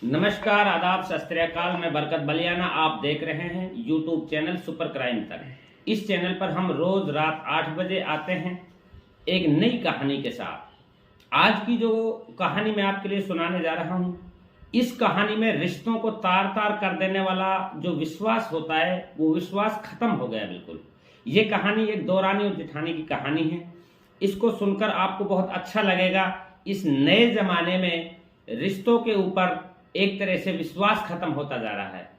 नमस्कार, आदाब, सत श्री अकाल। मैं बरकत बलियाना, आप देख रहे हैं यूट्यूब चैनल सुपर क्राइम तक। इस चैनल पर हम रोज रात 8 बजे आते हैं एक नई कहानी के साथ। आज की जो कहानी मैं आपके लिए सुनाने जा रहा हूं, इस कहानी में रिश्तों को तार तार कर देने वाला जो विश्वास होता है वो विश्वास खत्म हो गया बिल्कुल। ये कहानी एक दो रानी और जेठानी की कहानी है। इसको सुनकर आपको बहुत अच्छा लगेगा। इस नए जमाने में रिश्तों के ऊपर एक तरह से विश्वास खत्म होता जा रहा है।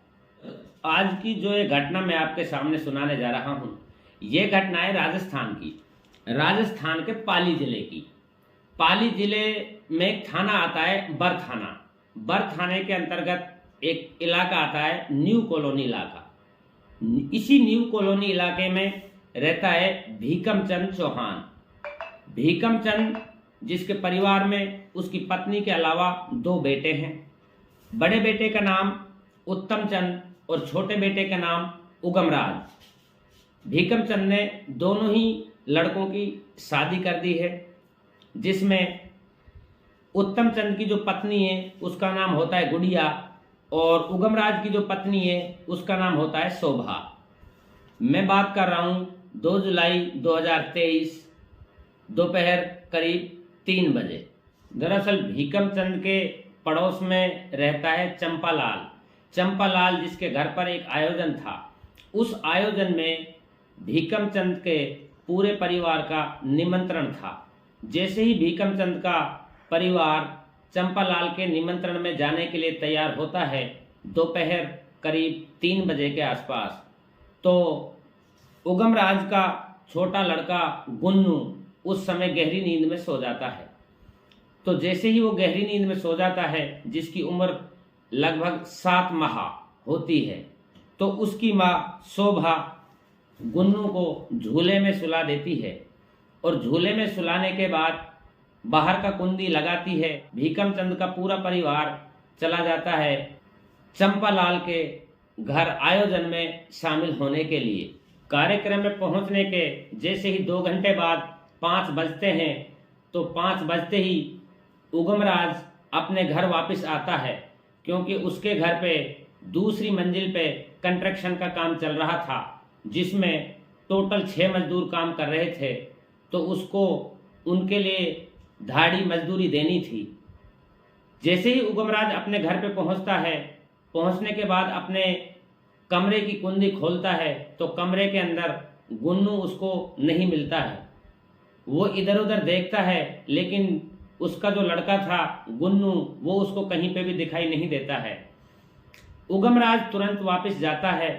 आज की जो ये घटना मैं आपके सामने सुनाने जा रहा हूं, ये घटना है राजस्थान की, राजस्थान के पाली जिले की। पाली जिले में एक थाना आता है बर थाना। बर थाने के अंतर्गत एक इलाका आता है न्यू कॉलोनी इलाका। इसी न्यू कॉलोनी इलाके में रहता है भीकम चंद चौहान। भीकम चंद जिसके परिवार में उसकी पत्नी के अलावा 2 बेटे हैं। बड़े बेटे का नाम उत्तम चंद और छोटे बेटे का नाम उगमराज। भीकम चंद ने दोनों ही लड़कों की शादी कर दी है, जिसमें उत्तम चंद की जो पत्नी है उसका नाम होता है गुड़िया और उगमराज की जो पत्नी है उसका नाम होता है शोभा। मैं बात कर रहा हूँ 2 जुलाई 2023 दोपहर करीब 3 बजे। दरअसल भीकम चंद के पड़ोस में रहता है चंपालाल। चंपालाल जिसके घर पर एक आयोजन था, उस आयोजन में भीकम चंद के पूरे परिवार का निमंत्रण था। जैसे ही भीकम चंद का परिवार चंपालाल के निमंत्रण में जाने के लिए तैयार होता है दोपहर करीब 3 बजे के आसपास, तो उगमराज का छोटा लड़का गुन्नू उस समय गहरी नींद में सो जाता है। तो जैसे ही वो गहरी नींद में सो जाता है, जिसकी उम्र लगभग 7 माह होती है, तो उसकी माँ शोभा गुन्नू को झूले में सुला देती है और झूले में सुलाने के बाद बाहर का कुंडी लगाती है। भीकम चंद का पूरा परिवार चला जाता है चंपालाल के घर आयोजन में शामिल होने के लिए। कार्यक्रम में पहुंचने के जैसे ही 2 घंटे बाद 5 बजते हैं, तो 5 बजते ही उगमराज अपने घर वापस आता है, क्योंकि उसके घर पे दूसरी मंजिल पे कंस्ट्रक्शन का काम चल रहा था, जिसमें टोटल 6 मजदूर काम कर रहे थे। तो उसको उनके लिए धाड़ी मजदूरी देनी थी। जैसे ही उगमराज अपने घर पे पहुंचता है, पहुंचने के बाद अपने कमरे की कुंडी खोलता है, तो कमरे के अंदर गुन्नू उसको नहीं मिलता है। वो इधर उधर देखता है, लेकिन उसका जो लड़का था गुन्नू, वो उसको कहीं पे भी दिखाई नहीं देता है। उगमराज तुरंत वापस जाता है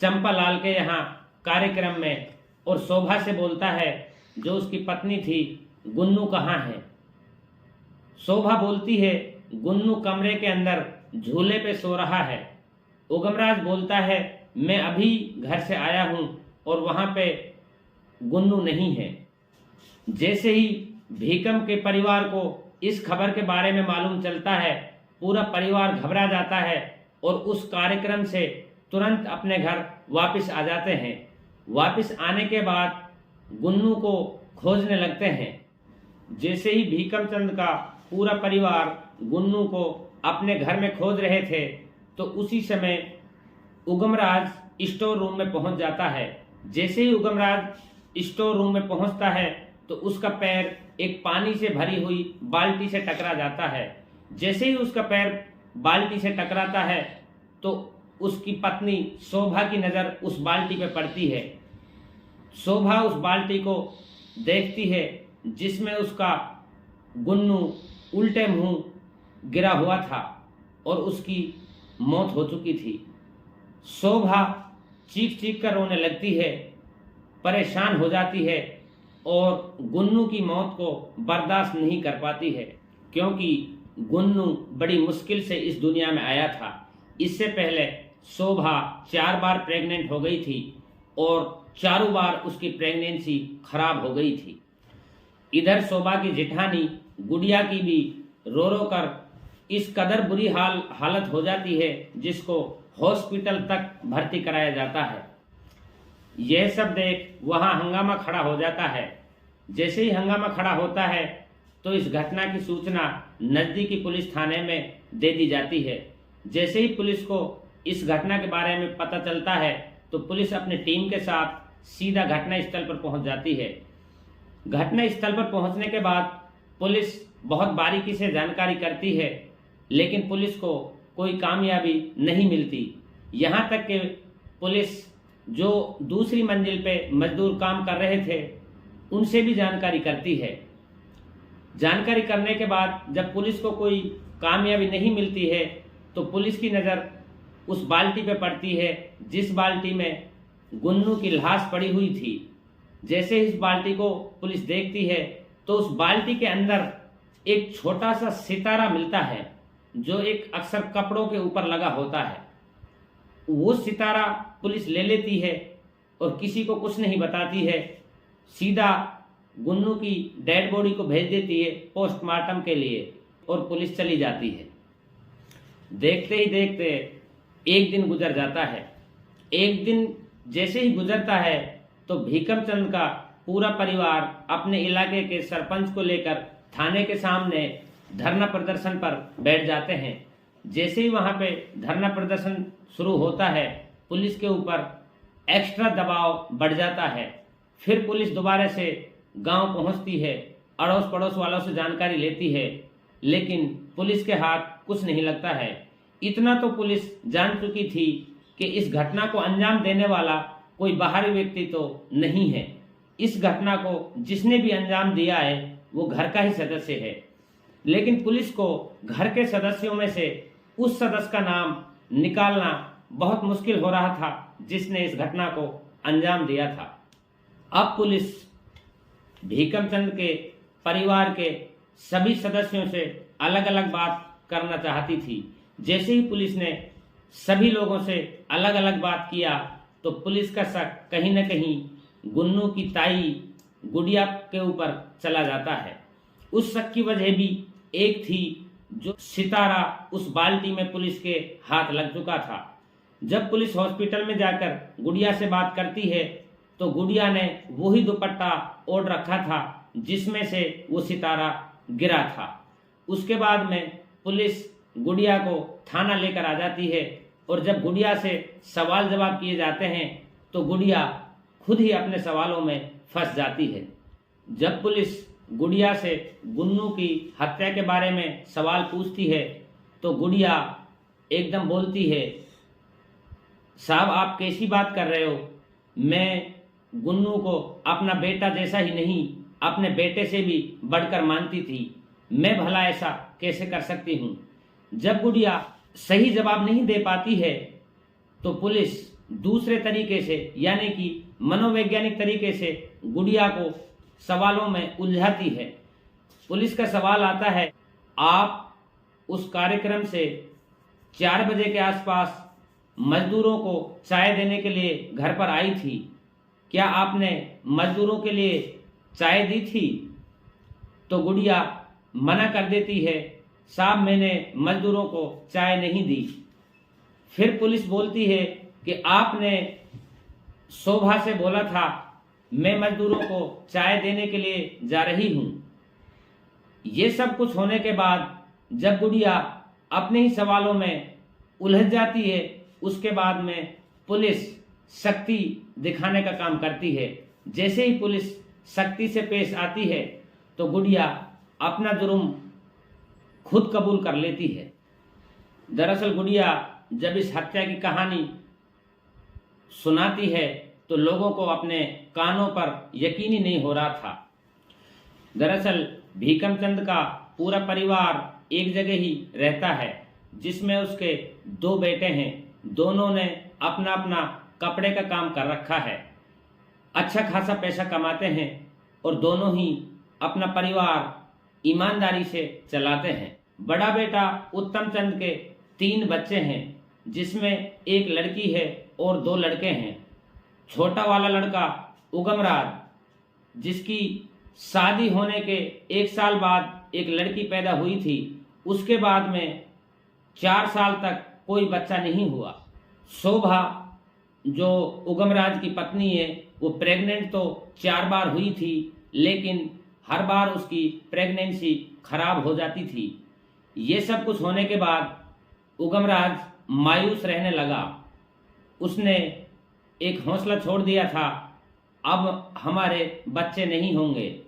चंपालाल के यहाँ कार्यक्रम में और शोभा से बोलता है, जो उसकी पत्नी थी, गुन्नू कहाँ है। शोभा बोलती है गुन्नू कमरे के अंदर झूले पे सो रहा है। उगमराज बोलता है, मैं अभी घर से आया हूँ और वहाँ पे गुन्नू नहीं है। जैसे ही भीकम के परिवार को इस खबर के बारे में मालूम चलता है, पूरा परिवार घबरा जाता है और उस कार्यक्रम से तुरंत अपने घर वापस आ जाते हैं। वापस आने के बाद गुन्नू को खोजने लगते हैं। जैसे ही भीकम चंद का पूरा परिवार गुन्नू को अपने घर में खोज रहे थे, तो उसी समय उगमराज स्टोर रूम में पहुंच जाता है। जैसे ही उगमराज स्टोर रूम में पहुंचता है, तो उसका पैर एक पानी से भरी हुई बाल्टी से टकरा जाता है। जैसे ही उसका पैर बाल्टी से टकराता है, तो उसकी पत्नी शोभा की नज़र उस बाल्टी पे पड़ती है। शोभा उस बाल्टी को देखती है, जिसमें उसका गुन्नू उल्टे मुंह गिरा हुआ था और उसकी मौत हो चुकी थी। शोभा चीख चीख कर रोने लगती है, परेशान हो जाती है और गुन्नू की मौत को बर्दाश्त नहीं कर पाती है, क्योंकि गुन्नू बड़ी मुश्किल से इस दुनिया में आया था। इससे पहले शोभा 4 बार प्रेग्नेंट हो गई थी और चारों बार उसकी प्रेगनेंसी खराब हो गई थी। इधर शोभा की जेठानी गुड़िया की भी रो रो कर इस कदर बुरी हालत हो जाती है, जिसको हॉस्पिटल तक भर्ती कराया जाता है। यह सब देख वहां हंगामा खड़ा हो जाता है। जैसे ही हंगामा खड़ा होता है, तो इस घटना की सूचना नज़दीकी पुलिस थाने में दे दी जाती है। जैसे ही पुलिस को इस घटना के बारे में पता चलता है तो पुलिस अपनी टीम के साथ सीधा घटना स्थल पर पहुंच जाती है। घटना स्थल पर पहुंचने के बाद पुलिस बहुत बारीकी से जानकारी करती है, लेकिन पुलिस को कोई कामयाबी नहीं मिलती। यहाँ तक कि पुलिस जो दूसरी मंजिल पे मजदूर काम कर रहे थे उनसे भी जानकारी करती है। जानकारी करने के बाद जब पुलिस को कोई कामयाबी नहीं मिलती है तो पुलिस की नज़र उस बाल्टी पे पड़ती है जिस बाल्टी में गुन्नू की लाश पड़ी हुई थी। जैसे इस बाल्टी को पुलिस देखती है तो उस बाल्टी के अंदर एक छोटा सा सितारा मिलता है जो एक अक्सर कपड़ों के ऊपर लगा होता है। वो सितारा पुलिस ले लेती है और किसी को कुछ नहीं बताती है, सीधा गुन्नू की डेड बॉडी को भेज देती है पोस्टमार्टम के लिए और पुलिस चली जाती है। देखते ही देखते एक दिन गुजर जाता है। एक दिन जैसे ही गुजरता है तो भीकम चंद का पूरा परिवार अपने इलाके के सरपंच को लेकर थाने के सामने धरना प्रदर्शन पर बैठ जाते हैं। जैसे ही वहां पे धरना प्रदर्शन शुरू होता है पुलिस के ऊपर एक्स्ट्रा दबाव बढ़ जाता है। फिर पुलिस दोबारा से गांव पहुंचती है, अड़ोस पड़ोस वालों से जानकारी लेती है, लेकिन पुलिस के हाथ कुछ नहीं लगता है। इतना तो पुलिस जान चुकी थी कि इस घटना को अंजाम देने वाला कोई बाहरी व्यक्ति तो नहीं है। इस घटना को जिसने भी अंजाम दिया है वो घर का ही सदस्य है, लेकिन पुलिस को घर के सदस्यों में से उस सदस्य का नाम निकालना बहुत मुश्किल हो रहा था जिसने इस घटना को अंजाम दिया था। अब पुलिस भीकम चंद के परिवार के सभी सदस्यों से अलग अलग बात करना चाहती थी। जैसे ही पुलिस ने सभी लोगों से अलग अलग बात किया तो पुलिस का शक कहीं न कहीं गुन्नू की ताई गुड़िया के ऊपर चला जाता है। उस शक की वजह भी एक थी, जो सितारा उस बाल्टी में पुलिस के हाथ लग चुका था। जब पुलिस हॉस्पिटल में जाकर गुड़िया से बात करती है तो गुड़िया ने वही दुपट्टा ओढ़ रखा था जिसमें से वो सितारा गिरा था। उसके बाद में पुलिस गुड़िया को थाना लेकर आ जाती है और जब गुड़िया से सवाल जवाब किए जाते हैं तो गुड़िया खुद ही अपने सवालों में फंस जाती है। जब पुलिस गुड़िया से गुन्नू की हत्या के बारे में सवाल पूछती है तो गुड़िया एकदम बोलती है, साहब आप कैसी बात कर रहे हो, मैं गुन्नू को अपना बेटा जैसा ही नहीं अपने बेटे से भी बढ़कर मानती थी, मैं भला ऐसा कैसे कर सकती हूँ। जब गुड़िया सही जवाब नहीं दे पाती है तो पुलिस दूसरे तरीके से यानी कि मनोवैज्ञानिक तरीके से गुड़िया को सवालों में उलझाती है। पुलिस का सवाल आता है, आप उस कार्यक्रम से 4 बजे के आसपास मजदूरों को चाय देने के लिए घर पर आई थी, क्या आपने मजदूरों के लिए चाय दी थी? तो गुड़िया मना कर देती है, साहब मैंने मजदूरों को चाय नहीं दी। फिर पुलिस बोलती है कि आपने शोभा से बोला था मैं मजदूरों को चाय देने के लिए जा रही हूँ। ये सब कुछ होने के बाद जब गुड़िया अपने ही सवालों में उलझ जाती है उसके बाद में पुलिस सख्ती दिखाने का काम करती है। जैसे ही पुलिस सख्ती से पेश आती है तो गुड़िया अपना जुर्म खुद कबूल कर लेती है। दरअसल गुड़िया जब इस हत्या की कहानी सुनाती है तो लोगों को अपने कानों पर यकीन ही नहीं हो रहा था। दरअसल भीकम चंद का पूरा परिवार एक जगह ही रहता है जिसमें उसके 2 बेटे हैं। दोनों ने अपना अपना कपड़े का काम कर रखा है, अच्छा खासा पैसा कमाते हैं और दोनों ही अपना परिवार ईमानदारी से चलाते हैं। बड़ा बेटा उत्तम चंद के 3 बच्चे हैं जिसमें एक लड़की है और 2 लड़के हैं। छोटा वाला लड़का उगमराज जिसकी शादी होने के 1 साल बाद एक लड़की पैदा हुई थी, उसके बाद में 4 साल तक कोई बच्चा नहीं हुआ। शोभा जो उगमराज की पत्नी है वो प्रेग्नेंट तो 4 बार हुई थी, लेकिन हर बार उसकी प्रेगनेंसी खराब हो जाती थी। ये सब कुछ होने के बाद उगमराज मायूस रहने लगा। उसने एक हौसला छोड़ दिया था, अब हमारे बच्चे नहीं होंगे।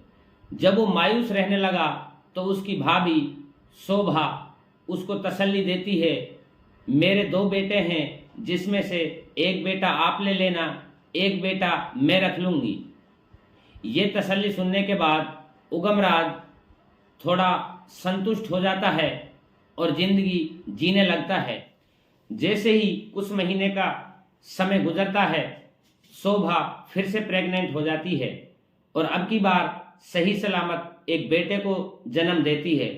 जब वो मायूस रहने लगा तो उसकी भाभी शोभा उसको तसल्ली देती है, मेरे 2 बेटे हैं, जिसमें से एक बेटा आप ले लेना, एक बेटा मैं रख लूँगी। ये तसल्ली सुनने के बाद उगमराज थोड़ा संतुष्ट हो जाता है और जिंदगी जीने लगता है। जैसे ही कुछ महीने का समय गुजरता है, शोभा फिर से प्रेग्नेंट हो जाती है और अब की बार सही सलामत एक बेटे को जन्म देती है,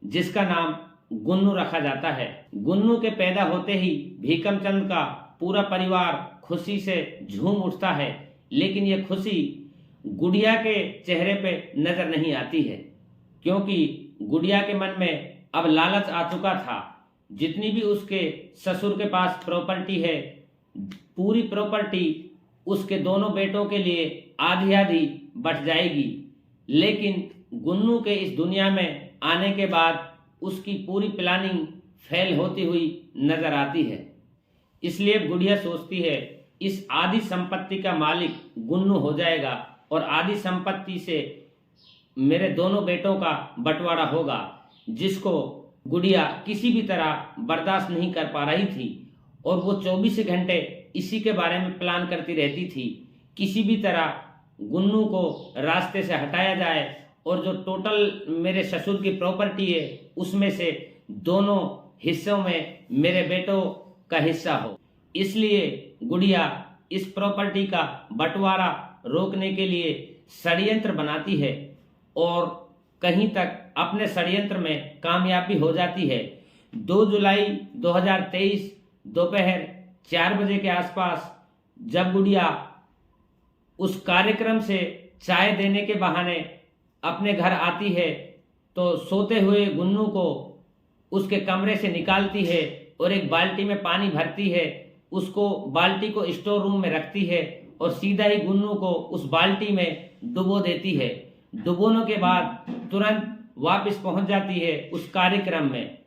जिसका नाम गुन्नू रखा जाता है। गुन्नू के पैदा होते ही भीकमचंद का पूरा परिवार खुशी से झूम उठता है, लेकिन ये खुशी गुड़िया के चेहरे पे नजर नहीं आती है, क्योंकि गुड़िया के मन में अब लालच आ चुका था। जितनी भी उसके ससुर के पास प्रॉपर्टी है, पूरी प्रॉपर्टी उसके दोनों बेटों के लिए आधी आधी बट जाएगी। लेकिन गुन्नू के इस दुनिया में आने के बाद उसकी पूरी प्लानिंग फेल होती हुई नजर आती है। इसलिए गुड़िया सोचती है इस आधी संपत्ति का मालिक गुन्नू हो जाएगा और आधी संपत्ति से मेरे दोनों बेटों का बंटवारा होगा, जिसको गुड़िया किसी भी तरह बर्दाश्त नहीं कर पा रही थी। और वो 24 घंटे इसी के बारे में प्लान करती रहती थी, किसी भी तरह गुन्नू को रास्ते से हटाया जाए और जो टोटल मेरे ससुर की प्रॉपर्टी है उसमें से दोनों हिस्सों में मेरे बेटों का हिस्सा हो। इसलिए गुड़िया इस प्रॉपर्टी का बंटवारा रोकने के लिए षड्यंत्र बनाती है और कहीं तक अपने षड्यंत्र में कामयाबी हो जाती है। 2 जुलाई 2023 दोपहर 4 बजे के आसपास जब गुड़िया उस कार्यक्रम से चाय देने के बहाने अपने घर आती है तो सोते हुए गुन्नू को उसके कमरे से निकालती है और एक बाल्टी में पानी भरती है, उसको बाल्टी को स्टोर रूम में रखती है और सीधा ही गुन्नू को उस बाल्टी में डुबो देती है। डुबोने के बाद तुरंत वापस पहुंच जाती है उस कार्यक्रम में।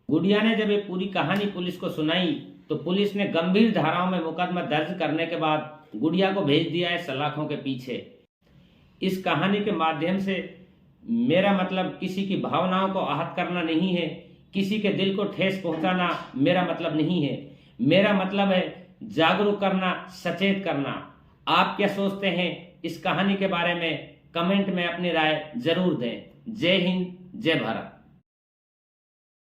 गुड़िया ने जब ये पूरी कहानी पुलिस को सुनाई तो पुलिस ने गंभीर धाराओं में मुकदमा दर्ज करने के बाद गुड़िया को भेज दिया है सलाखों के पीछे। इस कहानी के माध्यम से मेरा मतलब किसी की भावनाओं को आहत करना नहीं है, किसी के दिल को ठेस पहुंचाना मेरा मतलब नहीं है। मेरा मतलब है जागरूक करना, सचेत करना। आप क्या सोचते हैं इस कहानी के बारे में? कमेंट में अपनी राय जरूर दें। जय हिंद, जय भारत।